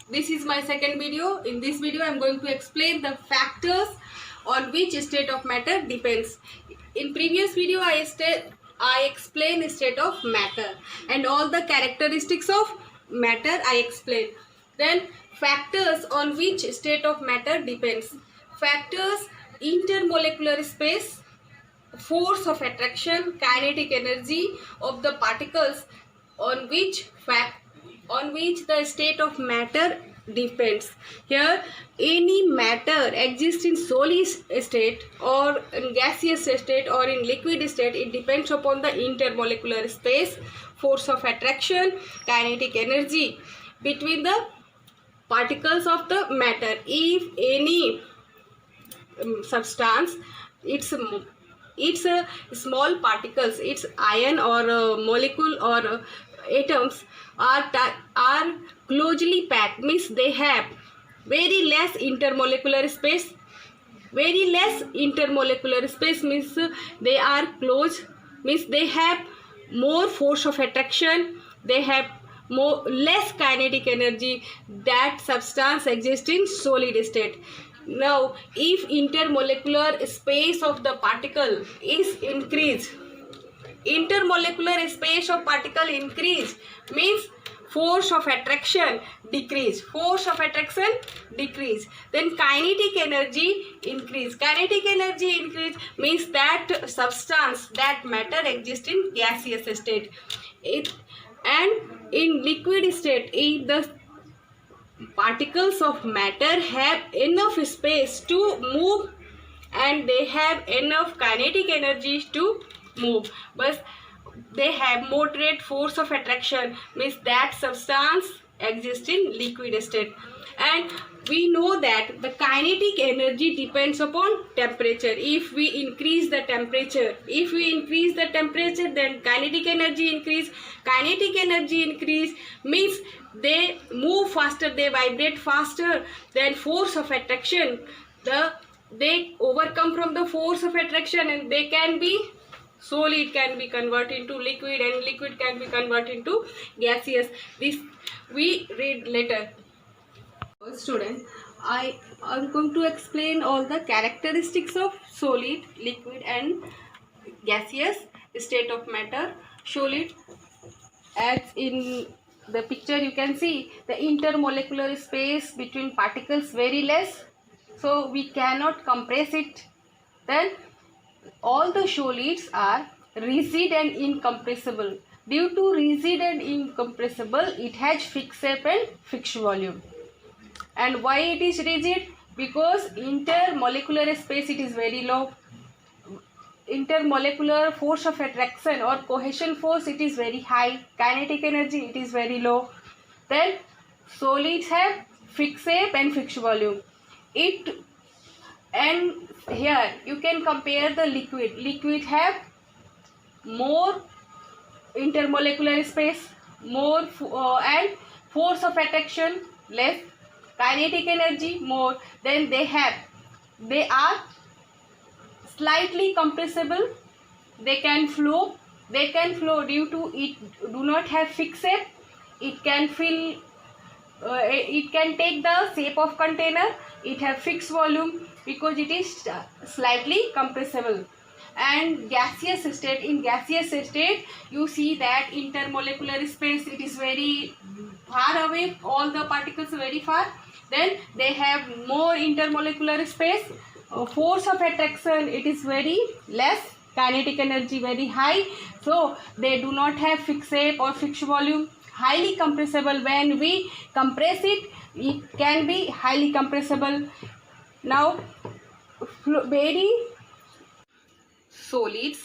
This is my second video. In this video I am going to explain the factors on which state of matter depends. In previous video I explained state of matter and all the characteristics of matter I explained. Then factors on which state of matter depends. Factors: intermolecular space, force of attraction, kinetic energy of the particles on which the state of matter depends. Here, any matter exists in solid state or in gaseous state or in liquid state, it depends upon the intermolecular space, force of attraction, kinetic energy between the particles of the matter. If any substance, it's a small particles, it's ion or molecule or atoms are closely packed, means they have very less intermolecular space. Very less intermolecular space means they are close, means they have more force of attraction, they have less kinetic energy. That substance exists in solid state. Now, if intermolecular space of the particle is increased, intermolecular space of particle increase means force of attraction decrease. Force of attraction decrease. Then kinetic energy increase. Kinetic energy increase means that substance, that matter exists in gaseous state. And in liquid state, if the particles of matter have enough space to move and they have enough kinetic energy to move, but they have moderate force of attraction, means that substance exists in liquid state. And we know that the kinetic energy depends upon temperature. If we increase the temperature, then kinetic energy increase. Kinetic energy increase means they move faster, they vibrate faster than force of attraction. They overcome from the force of attraction and they can be solid, can be converted into liquid, and liquid can be converted into gaseous. This we read later. Student, I am going to explain all the characteristics of solid, liquid and gaseous state of matter. Solid, as in the picture you can see, the intermolecular space between particles very less, so we cannot compress it. Then all the solids are rigid and incompressible. Due to rigid and incompressible, it has fixed shape and fixed volume. And why it is rigid? Because intermolecular space it is very low. Intermolecular force of attraction or cohesion force it is very high. Kinetic energy it is very low. Then solids have fixed shape and fixed volume. And here you can compare the liquid. Liquid have more intermolecular space, more and force of attraction less, kinetic energy more. Then they are slightly compressible. They can flow due to it do not have fixed shape. It can fill. It can take the shape of container. It have fixed volume because it is slightly compressible. And gaseous state, in gaseous state you see that intermolecular space it is very far away, all the particles are very far. Then they have more intermolecular space, force of attraction it is very less, kinetic energy very high, so they do not have fixed shape or fixed volume. Highly compressible, when we compress it, it can be highly compressible. Now very solids,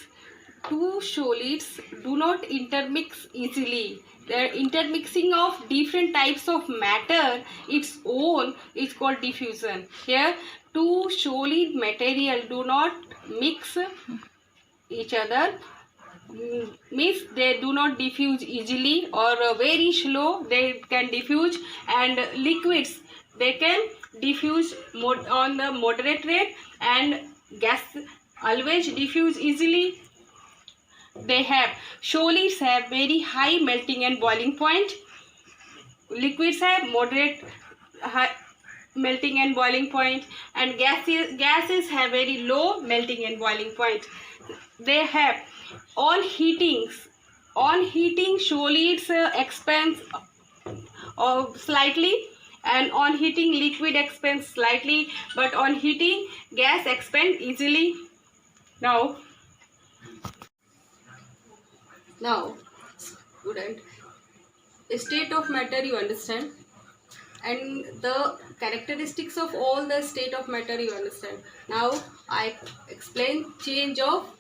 two solids do not intermix easily. The intermixing of different types of matter its own is called diffusion. Here two solid material do not mix each other, means they do not diffuse easily or very slow they can diffuse. And liquids, they can diffuse on the moderate rate, and gas always diffuse easily. They have solids have very high melting and boiling point. Liquids have moderate high melting and boiling point, and gases have very low melting and boiling point. They have on heating solids expands slightly, and on heating liquid expands slightly, but on heating gas expands easily. Now student, state of matter you understand, and the characteristics of all the state of matter you understand. Now I explain change of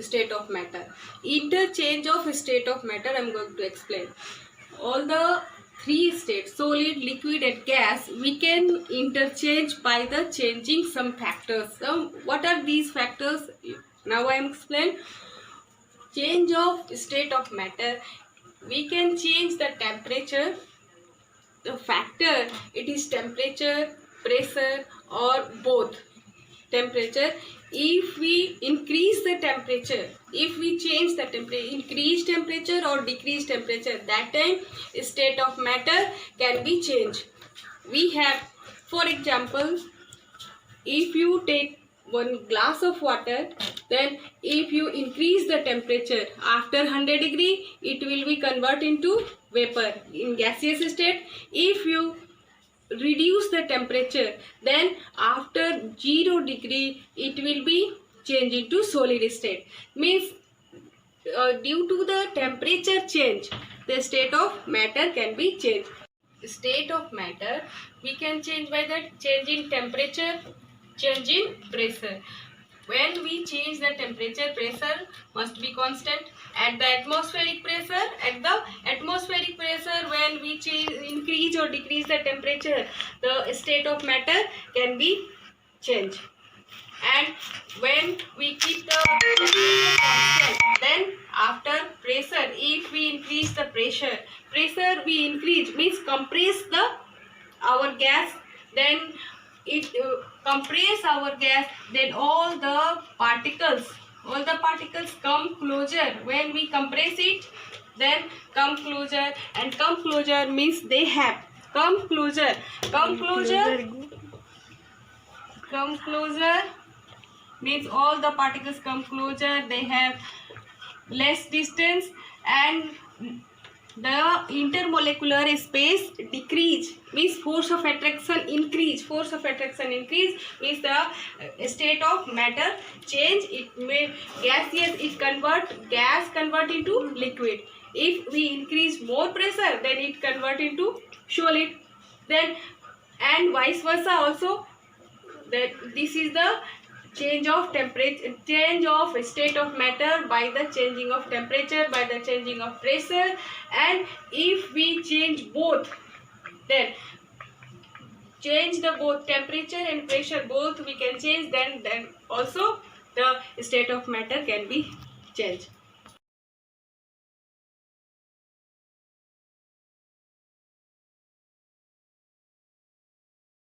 state of matter. Interchange of state of matter I am going to explain. All the three states, solid, liquid and gas, we can interchange by the changing some factors. So what are these factors? Now I am explain. Change of state of matter, we can change the temperature. The factor, it is temperature, pressure or both. Temperature, if we increase the temperature, if we change the temperature, increase temperature or decrease temperature, that time state of matter can be changed. We have, for example, if you take one glass of water, then if you increase the temperature after 100 degree, it will be converted into vapor in gaseous state. If you reduce the temperature, then after 0 degree it will be changed into solid state. Means due to the temperature change, the state of matter can be changed. State of matter we can change by the change in temperature, change in pressure. When we change the temperature, pressure must be constant. At the atmospheric pressure, when we change, increase or decrease the temperature, the state of matter can be changed. And when we keep the temperature constant, then after pressure, if we increase the pressure we increase means compress our gas, then it compress our gas, then all the particles come closer. When we compress it, then come closer, and come closer means they have come closer means all the particles come closer, they have less distance, and the intermolecular space decrease means force of attraction increase means the state of matter change. It may gaseous, it gas convert into liquid. If we increase more pressure, then it convert into solid, then and vice versa also. That this is the change of temperature, change of state of matter by the changing of temperature, by the changing of pressure. And if we change both, then change the both temperature and pressure, both we can change, then also the state of matter can be changed.